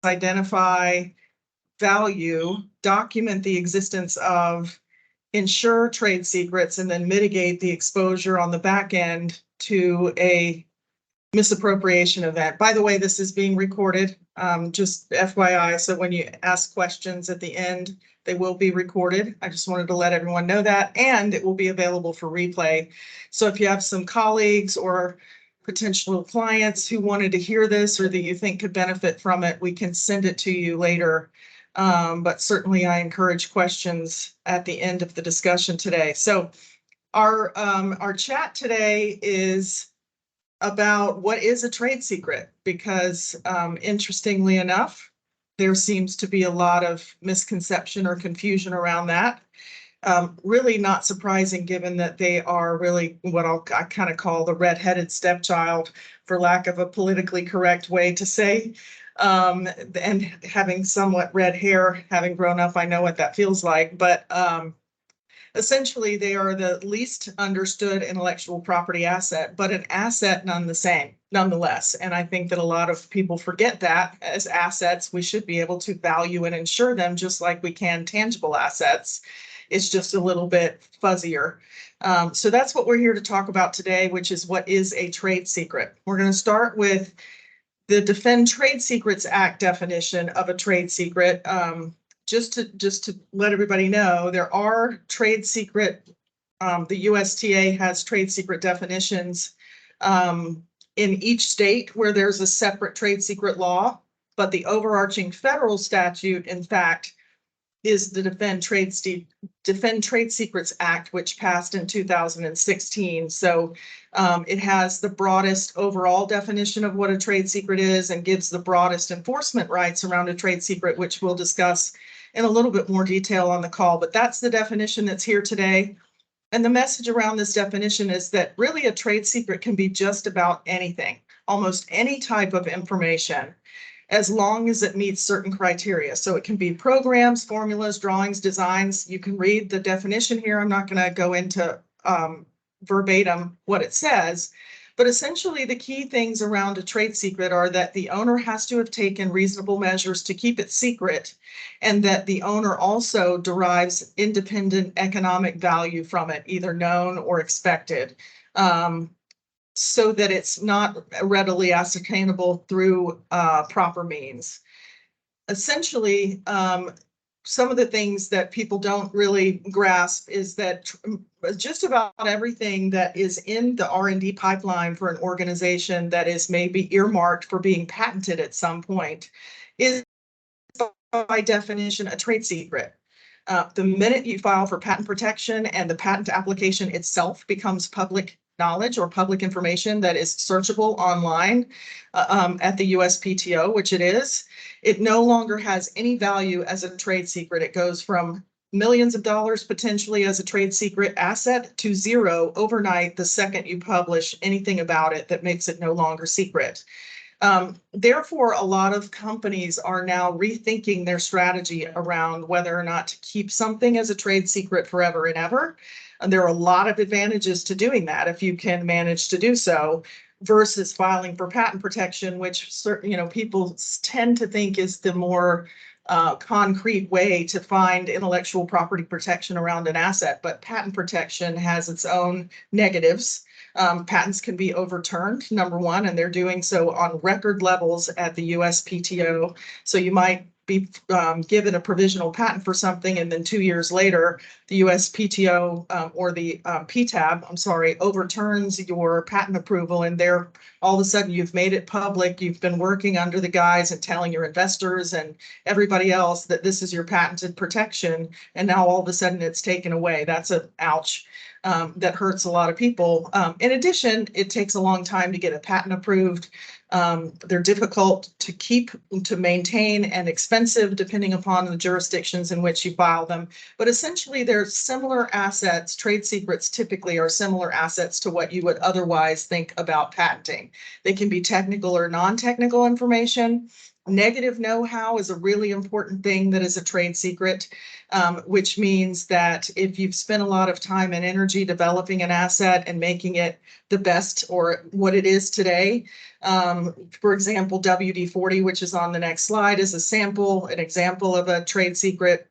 identify value, document the existence of, ensure trade secrets, and then mitigate the exposure on the back end to a misappropriation event. By the way, this is being recorded, just FYI. So when you ask questions at the end, they will be recorded. I just wanted to let everyone know that, and it will be available for replay. So if you have some colleagues or potential clients who wanted to hear this or that you think could benefit from it, we can send it to you later. But certainly I encourage questions at the end of the discussion today. So our chat today is about what is a trade secret, because interestingly enough, there seems to be a lot of misconception or confusion around that. Really not surprising, given that they are really what I kind of call the red-headed stepchild, for lack of a politically correct way to say. And having somewhat red hair, having grown up, I know what that feels like. But essentially, they are the least understood intellectual property asset, but an asset nonetheless. And I think that a lot of people forget that as assets, we should be able to value and insure them just like we can tangible assets. It's just a little bit fuzzier. So that's what we're here to talk about today, which is what is a trade secret. We're going to start with the Defend Trade Secrets Act definition of a trade secret. Just to let everybody know, there are trade secret, the USTA has trade secret definitions in each state where there's a separate trade secret law, but the overarching federal statute, in fact, is the Defend Trade Secrets Act, which passed in 2016. So it has the broadest overall definition of what a trade secret is and gives the broadest enforcement rights around a trade secret, which we'll discuss in a little bit more detail on the call. But that's the definition that's here today. And the message around this definition is that really a trade secret can be just about anything, almost any type of information, as long as it meets certain criteria. So it can be programs, formulas, drawings, designs. You can read the definition here. I'm not going to go into verbatim what it says, but essentially the key things around a trade secret are that the owner has to have taken reasonable measures to keep it secret, and that the owner also derives independent economic value from it, either known or expected. So that it's not readily ascertainable through proper means. Essentially, some of the things that people don't really grasp is that just about everything that is in the R&D pipeline for an organization that is maybe earmarked for being patented at some point is by definition a trade secret. The minute you file for patent protection and the patent application itself becomes public knowledge or public information that is searchable online at the USPTO, which it is, it no longer has any value as a trade secret. It goes from millions of dollars potentially as a trade secret asset to zero overnight the second you publish anything about it that makes it no longer secret. Therefore, a lot of companies are now rethinking their strategy around whether or not to keep something as a trade secret forever and ever. And there are a lot of advantages to doing that if you can manage to do so, versus filing for patent protection, which people tend to think is the more concrete way to find intellectual property protection around an asset. But patent protection has its own negatives. Patents can be overturned, number one, and they're doing so on record levels at the USPTO. So you might be given a provisional patent for something, and then 2 years later, the USPTO or the PTAB, overturns your patent approval, and there all of a sudden you've made it public. You've been working under the guise and telling your investors and everybody else that this is your patented protection, and now all of a sudden it's taken away. That's a ouch. That hurts a lot of people. In addition, it takes a long time to get a patent approved. They're difficult to keep, to maintain, and expensive depending upon the jurisdictions in which you file them. But essentially, they're similar assets. Trade secrets typically are similar assets to what you would otherwise think about patenting. They can be technical or non-technical information. Negative know-how is a really important thing that is a trade secret, which means that if you've spent a lot of time and energy developing an asset and making it the best or what it is today, for example, WD-40, which is on the next slide, is an example of a trade secret.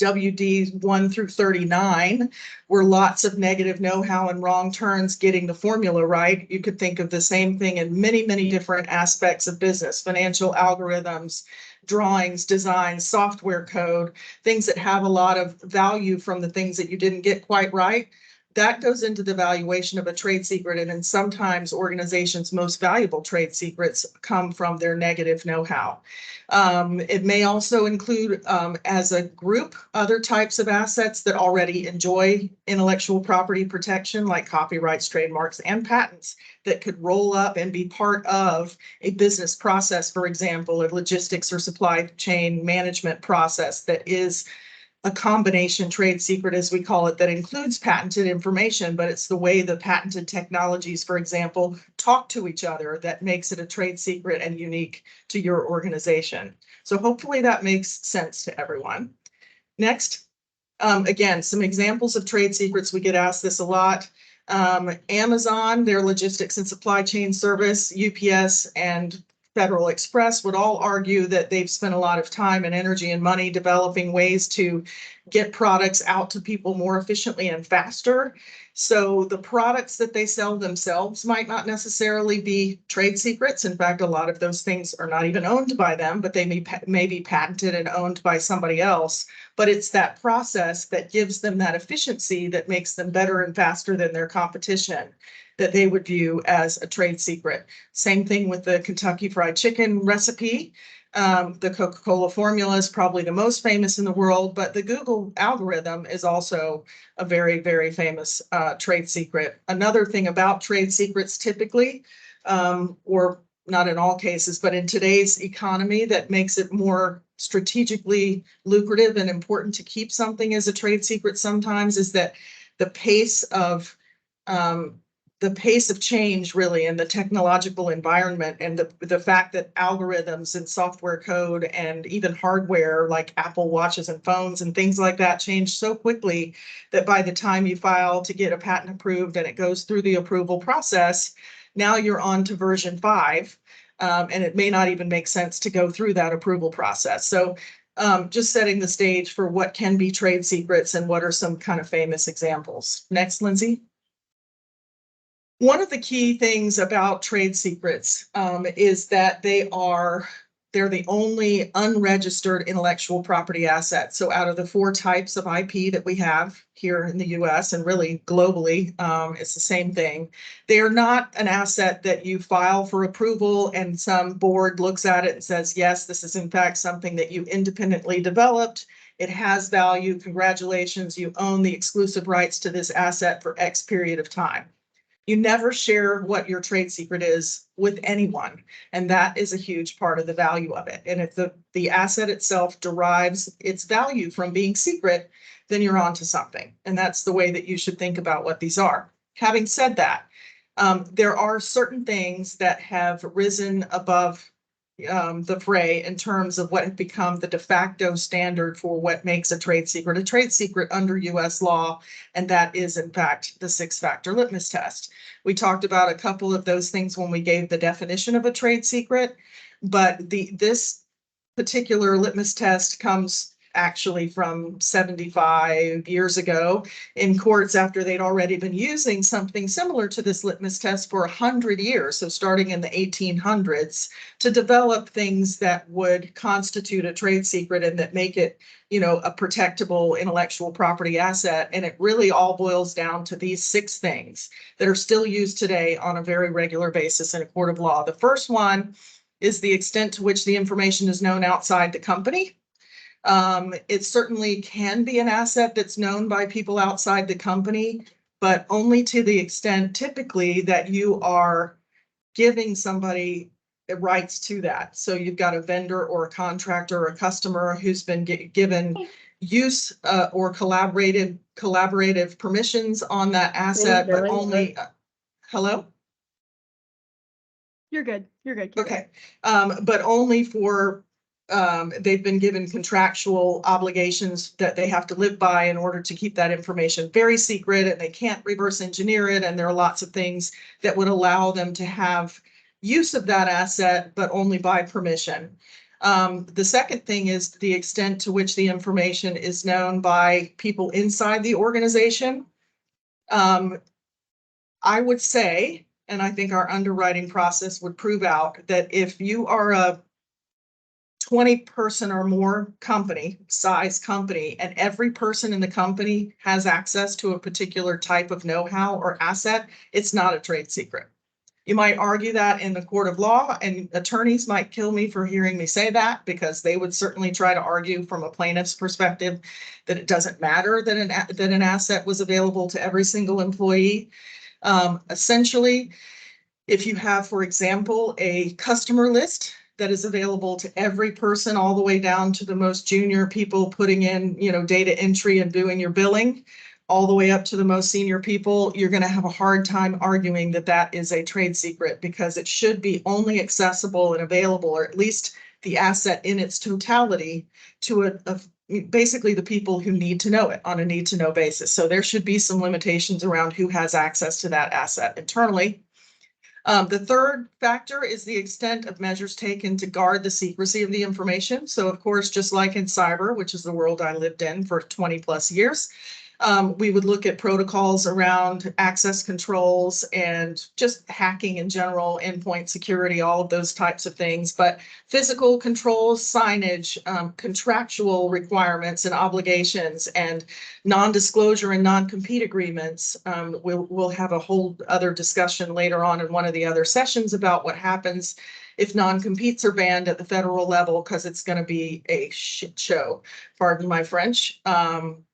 WD 1 through 39 were lots of negative know-how and wrong turns getting the formula right. You could think of the same thing in many, many different aspects of business, financial algorithms, drawings, designs, software code, things that have a lot of value from the things that you didn't get quite right. That goes into the valuation of a trade secret. And then sometimes organizations' most valuable trade secrets come from their negative know-how. It may also include, as a group, other types of assets that already enjoy intellectual property protection, like copyrights, trademarks, and patents that could roll up and be part of a business process, for example, a logistics or supply chain management process that is a combination trade secret, as we call it, that includes patented information, but it's the way the patented technologies, for example, talk to each other that makes it a trade secret and unique to your organization. So hopefully that makes sense to everyone. Next, again, some examples of trade secrets. We get asked this a lot. Amazon, their logistics and supply chain service, UPS, and Federal Express would all argue that they've spent a lot of time and energy and money developing ways to get products out to people more efficiently and faster. So the products that they sell themselves might not necessarily be trade secrets. In fact, a lot of those things are not even owned by them, but they may be patented and owned by somebody else. But it's that process that gives them that efficiency that makes them better and faster than their competition that they would view as a trade secret. Same thing with the Kentucky Fried Chicken recipe. The Coca-Cola formula is probably the most famous in the world, but the Google algorithm is also a very, very famous trade secret. Another thing about trade secrets typically, or not in all cases, but in today's economy that makes it more strategically lucrative and important to keep something as a trade secret sometimes is that the pace of change really in the technological environment and the fact that algorithms and software code and even hardware like Apple watches and phones and things like that change so quickly that by the time you file to get a patent approved and it goes through the approval process, now you're on to version 5, and it may not even make sense to go through that approval process. So just setting the stage for what can be trade secrets and what are some kind of famous examples. Next, Lindsay. One of the key things about trade secrets is that they're the only unregistered intellectual property asset. So out of the 4 types of IP that we have here in the US and really globally, it's the same thing. They are not an asset that you file for approval and some board looks at it and says, yes, this is in fact something that you independently developed. It has value. Congratulations, you own the exclusive rights to this asset for X period of time. You never share what your trade secret is with anyone. And that is a huge part of the value of it. And if the asset itself derives its value from being secret, then you're onto something. And that's the way that you should think about what these are. Having said that, there are certain things that have risen above the fray in terms of what have become the de facto standard for what makes a trade secret under US law, and that is in fact the 6-factor litmus test. We talked about a couple of those things when we gave the definition of a trade secret, but this particular litmus test comes actually from 75 years ago in courts after they'd already been using something similar to this litmus test for 100 years. So starting in the 1800s to develop things that would constitute a trade secret and that make it, a protectable intellectual property asset. And it really all boils down to these 6 things that are still used today on a very regular basis in a court of law. The first one is the extent to which the information is known outside the company. It certainly can be an asset that's known by people outside the company, but only to the extent typically that you are giving somebody rights to that. So you've got a vendor or a contractor or a customer who's been given use or collaborative permissions on that asset, but only, hello? You're good. You're good. Keep Okay, but only for, they've been given contractual obligations that they have to live by in order to keep that information very secret, and they can't reverse engineer it, and there are lots of things that would allow them to have use of that asset, but only by permission. The second thing is the extent to which the information is known by people inside the organization. I would say, and I think our underwriting process would prove out, that if you are a 20-person or more size company, and every person in the company has access to a particular type of know-how or asset, it's not a trade secret. You might argue that in the court of law, and attorneys might kill me for hearing me say that, because they would certainly try to argue from a plaintiff's perspective that it doesn't matter that an asset was available to every single employee. Essentially, if you have, for example, a customer list that is available to every person, all the way down to the most junior people putting in, data entry and doing your billing, all the way up to the most senior people, you're going to have a hard time arguing that that is a trade secret, because it should be only accessible and available, or at least the asset in its totality, to basically the people who need to know it on a need to know basis. So there should be some limitations around who has access to that asset internally. The third factor is the extent of measures taken to guard the secrecy of the information. So of course, just like in cyber, which is the world I lived in for 20 plus years, we would look at protocols around access controls and just hacking in general, endpoint security, all of those types of things. But physical controls, signage, contractual requirements and obligations, and non-disclosure and non-compete agreements. We'll have a whole other discussion later on in one of the other sessions about what happens if non-competes are banned at the federal level, because it's going to be a shit show. Pardon my French.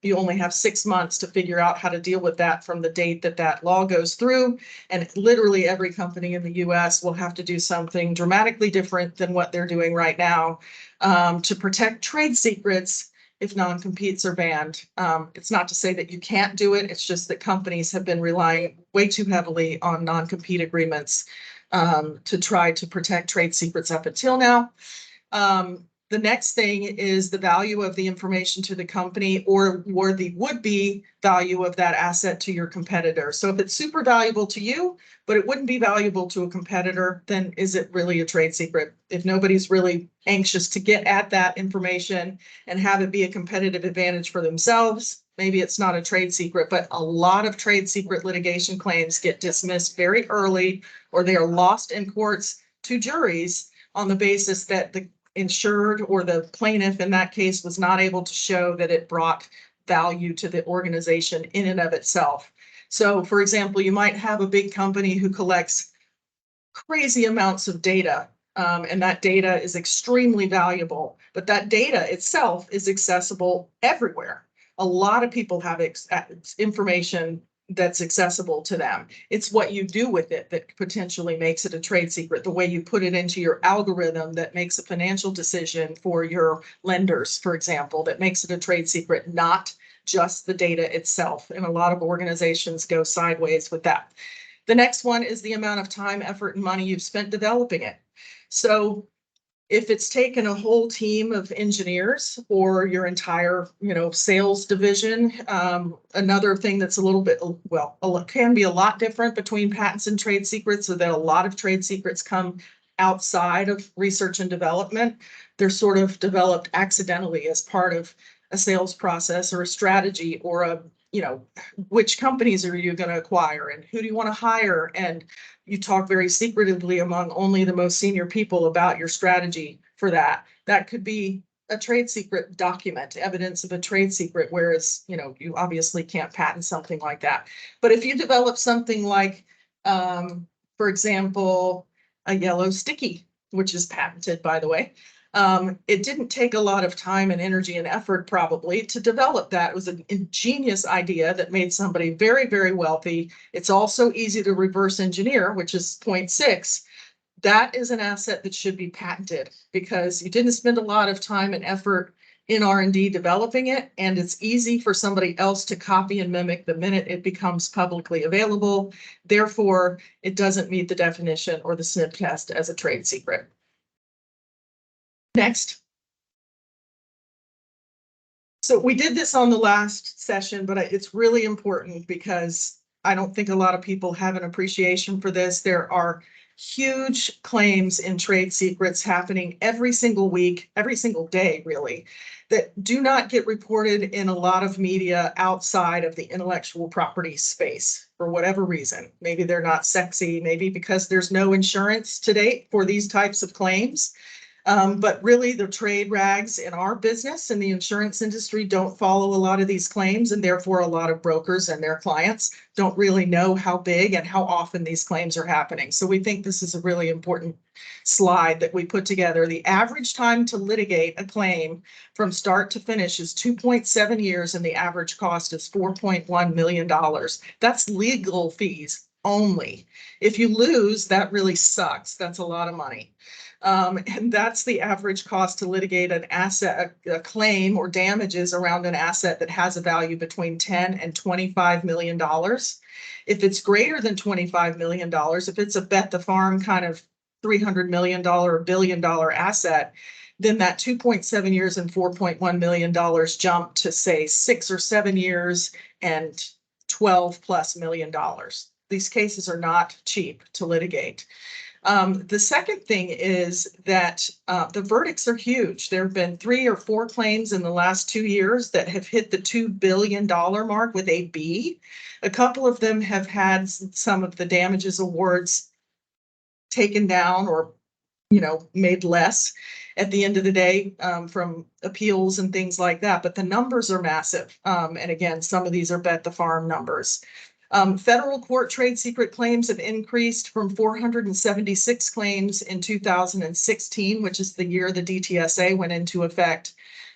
You only have 6 months to figure out how to deal with that from the date that that law goes through. And literally every company in the US will have to do something dramatically different than what they're doing right now to protect trade secrets if non-competes are banned. It's not to say that you can't do it. It's just that companies have been relying way too heavily on non-compete agreements to try to protect trade secrets up until now. The next thing is the value of the information to the company, or the would-be value of that asset to your competitor. So if it's super valuable to you, but it wouldn't be valuable to a competitor, then is it really a trade secret? If nobody's really anxious to get at that information and have it be a competitive advantage for themselves, maybe it's not a trade secret. But a lot of trade secret litigation claims get dismissed very early, or they are lost in courts to juries on the basis that the insured or the plaintiff in that case was not able to show that it brought value to the organization in and of itself. So for example, you might have a big company who collects crazy amounts of data, and that data is extremely valuable, but that data itself is accessible everywhere. A lot of people have information that's accessible to them. It's what you do with it that potentially makes it a trade secret. The way you put it into your algorithm that makes a financial decision for your lenders, for example, that makes it a trade secret, not just the data itself. And a lot of organizations go sideways with that. The next one is the amount of time, effort, and money you've spent developing it. So if it's taken a whole team of engineers or your entire, sales division, another thing that's a little bit, can be a lot different between patents and trade secrets, so that a lot of trade secrets come outside of research and development. They're sort of developed accidentally as part of a sales process or a strategy, or which companies are you going to acquire and who do you want to hire? And you talk very secretively among only the most senior people about your strategy for that. That could be a trade secret document, evidence of a trade secret, whereas, you obviously can't patent something like that. But if you develop something like, for example, a yellow sticky, which is patented, by the way, it didn't take a lot of time and energy and effort probably to develop that. It was an ingenious idea that made somebody very, very wealthy. It's also easy to reverse engineer, which is point 6. That is an asset that should be patented, because you didn't spend a lot of time and effort in R&D developing it, and it's easy for somebody else to copy and mimic the minute it becomes publicly available. Therefore, it doesn't meet the definition or the SNP test as a trade secret. Next. So we did this on the last session, but it's really important because I don't think a lot of people have an appreciation for this. There are huge claims in trade secrets happening every single week, every single day, really, that do not get reported in a lot of media outside of the intellectual property space for whatever reason. Maybe they're not sexy, maybe because there's no insurance to date for these types of claims. But really the trade rags in our business and the insurance industry don't follow a lot of these claims, and therefore a lot of brokers and their clients don't really know how big and how often these claims are happening. So we think this is a really important slide that we put together. The average time to litigate a claim from start to finish is 2.7 years, and the average cost is $4.1 million. That's legal fees only. If you lose, that really sucks. That's a lot of money. And that's the average cost to litigate an asset, a claim or damages around an asset that has a value between $10 and $25 million. If it's greater than $25 million, if it's a bet the farm kind of $300 million or $1 billion asset, then that 2.7 years and $4.1 million jump to say 6 or 7 years and $12+ million. These cases are not cheap to litigate. The second thing is that the verdicts are huge. There have been 3 or 4 claims in the last 2 years that have hit the $2 billion mark with a B. A couple of them have had some of the damages awards taken down or, made less at the end of the day from appeals and things like that. But the numbers are massive. And again, some of these are bet the farm numbers. Federal court trade secret claims have increased from 476 claims in 2016, which is the year the DTSA went into effect,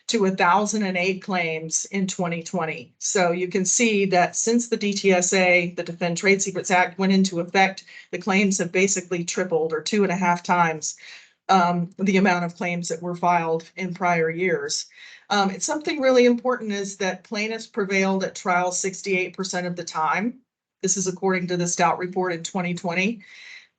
to 1,008 claims in 2020. So you can see that since the DTSA, the Defend Trade Secrets Act, went into effect, the claims have basically tripled, or 2.5 times the amount of claims that were filed in prior years. It's something really important is that plaintiffs prevailed at trial 68% of the time. This is according to the Stout report in 2020.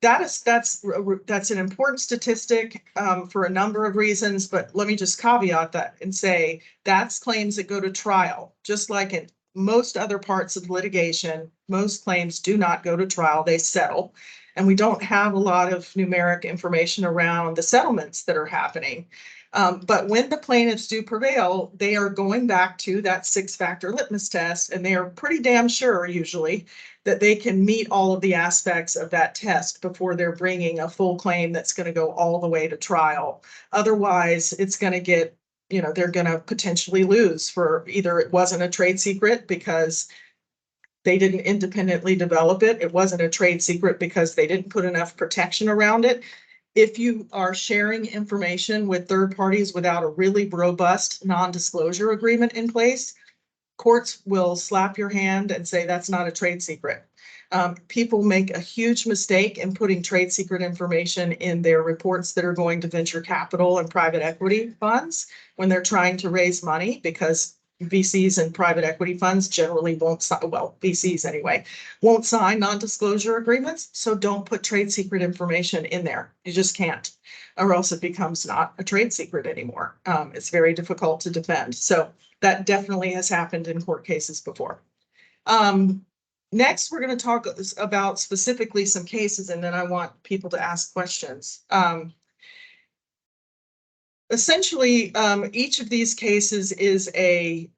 That's an important statistic for a number of reasons, but let me just caveat that and say that's claims that go to trial. Just like in most other parts of litigation, most claims do not go to trial, they settle. And we don't have a lot of numeric information around the settlements that are happening. But when the plaintiffs do prevail, they are going back to that 6-factor litmus test, and they are pretty damn sure usually that they can meet all of the aspects of that test before they're bringing a full claim that's going to go all the way to trial. Otherwise, it's going to get, they're going to potentially lose for either it wasn't a trade secret because they didn't independently develop it. It wasn't a trade secret because they didn't put enough protection around it. If you are sharing information with third parties without a really robust non-disclosure agreement in place, courts will slap your hand and say that's not a trade secret. People make a huge mistake in putting trade secret information in their reports that are going to venture capital and private equity funds when they're trying to raise money, because VCs and private equity funds generally won't sign, well, VCs anyway, won't sign non-disclosure agreements. So don't put trade secret information in there. You just can't, or else it becomes not a trade secret anymore. It's very difficult to defend. So that definitely has happened in court cases before. Next, we're going to talk about specifically some cases, and then I want people to ask questions. Essentially, each of these cases is an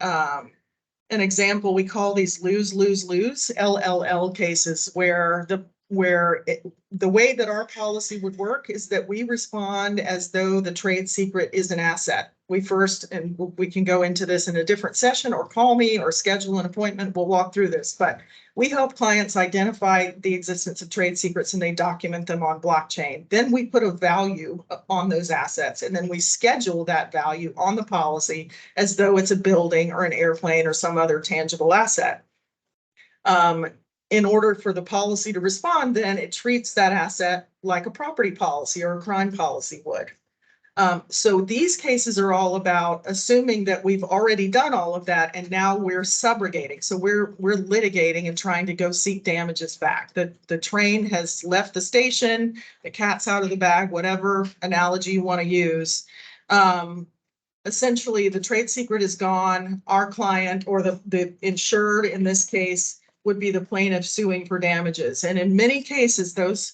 example. We call these lose, lose, lose, LLL cases, where the way that our policy would work is that we respond as though the trade secret is an asset. We first, and we can go into this in a different session, or call me or schedule an appointment. We'll walk through this, but we help clients identify the existence of trade secrets and they document them on blockchain. Then we put a value on those assets, and then we schedule that value on the policy as though it's a building or an airplane or some other tangible asset. In order for the policy to respond, then it treats that asset like a property policy or a crime policy would. So these cases are all about assuming that we've already done all of that and now we're subrogating. So we're litigating and trying to go seek damages back. The train has left the station, the cat's out of the bag, whatever analogy you want to use. Essentially, the trade secret is gone. Our client, or the insured in this case, would be the plaintiff suing for damages. And in many cases, those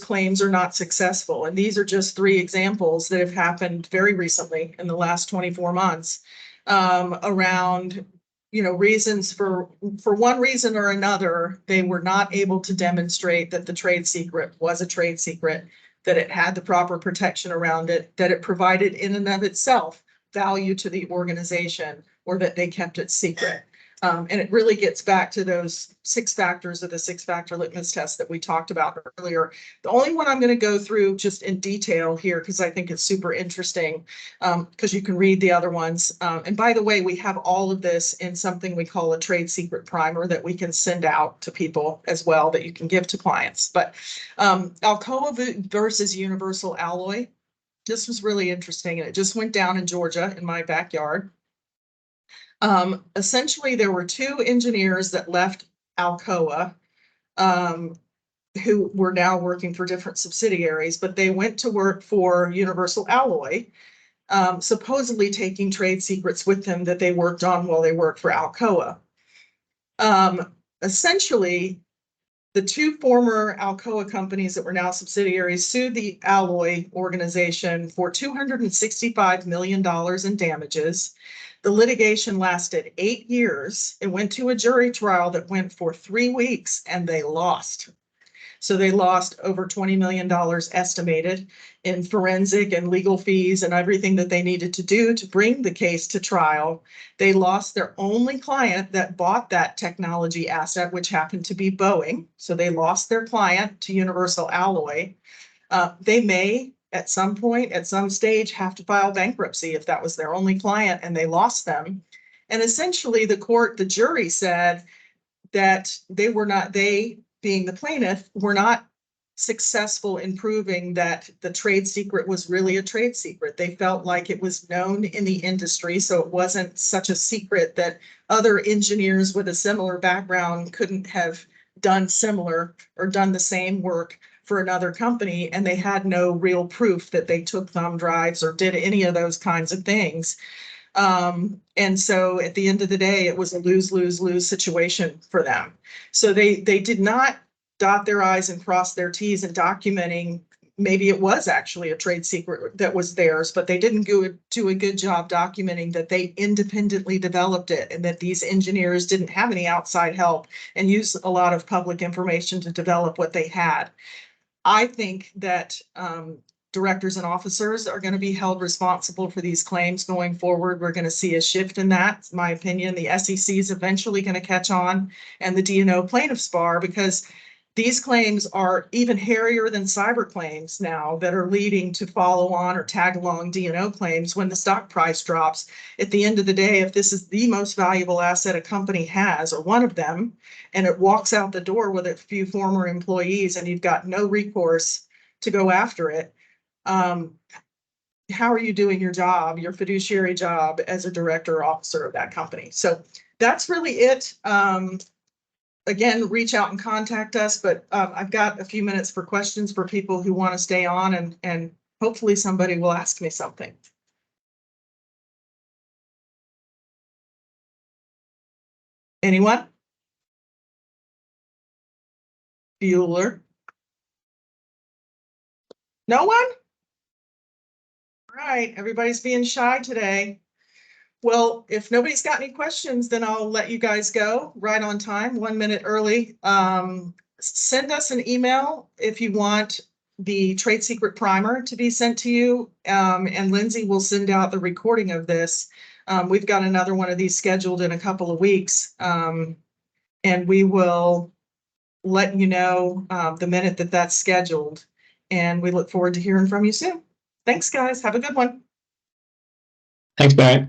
claims are not successful. And these are just 3 examples that have happened very recently in the last 24 months around, reasons for one reason or another, they were not able to demonstrate that the trade secret was a trade secret, that it had the proper protection around it, that it provided in and of itself value to the organization, or that they kept it secret. And it really gets back to those 6 factors of the 6-factor litmus test that we talked about earlier. The only one I'm going to go through just in detail here, because I think it's super interesting, because you can read the other ones. And by the way, we have all of this in something we call a trade secret primer that we can send out to people as well, that you can give to clients. But Alcoa versus Universal Alloy. This was really interesting, and it just went down in Georgia in my backyard. Essentially, there were 2 engineers that left Alcoa, who were now working for different subsidiaries, but they went to work for Universal Alloy, supposedly taking trade secrets with them that they worked on while they worked for Alcoa. Essentially, the 2 former Alcoa companies that were now subsidiaries sued the Alloy organization for $265 million in damages. The litigation lasted 8 years. It went to a jury trial that went for 3 weeks, and they lost. So they lost over $20 million estimated in forensic and legal fees and everything that they needed to do to bring the case to trial. They lost their only client that bought that technology asset, which happened to be Boeing. So they lost their client to Universal Alloy. They may, at some point, at some stage, have to file bankruptcy if that was their only client and they lost them. And essentially, the jury said that they being the plaintiff, were not successful in proving that the trade secret was really a trade secret. They felt like it was known in the industry, so it wasn't such a secret that other engineers with a similar background couldn't have done similar or done the same work for another company, and they had no real proof that they took thumb drives or did any of those kinds of things. And so at the end of the day, it was a lose-lose-lose situation for them. So they did not dot their I's and cross their T's in documenting maybe it was actually a trade secret that was theirs, but they didn't do a good job documenting that they independently developed it and that these engineers didn't have any outside help and used a lot of public information to develop what they had. I think that directors and officers are going to be held responsible for these claims going forward. We're going to see a shift in that. It's my opinion. The SEC is eventually going to catch on, and the D&O plaintiffs bar, because these claims are even hairier than cyber claims now that are leading to follow on or tag along D&O claims when the stock price drops. At the end of the day, if this is the most valuable asset a company has, or one of them, and it walks out the door with a few former employees and you've got no recourse to go after it, how are you doing your job, your fiduciary job as a director or officer of that company? So that's really it. Again, reach out and contact us, but I've got a few minutes for questions for people who want to stay on, and hopefully somebody will ask me something. Anyone? Bueller? No one? All right, everybody's being shy today. Well, if nobody's got any questions, then I'll let you guys go right on time, 1 minute early. Send us an email if you want the trade secret primer to be sent to you, and Lindsay will send out the recording of this. We've got another one of these scheduled in a couple of weeks, and we will let you know the minute that that's scheduled, and we look forward to hearing from you soon. Thanks, guys. Have a good one. Thanks, Barrett.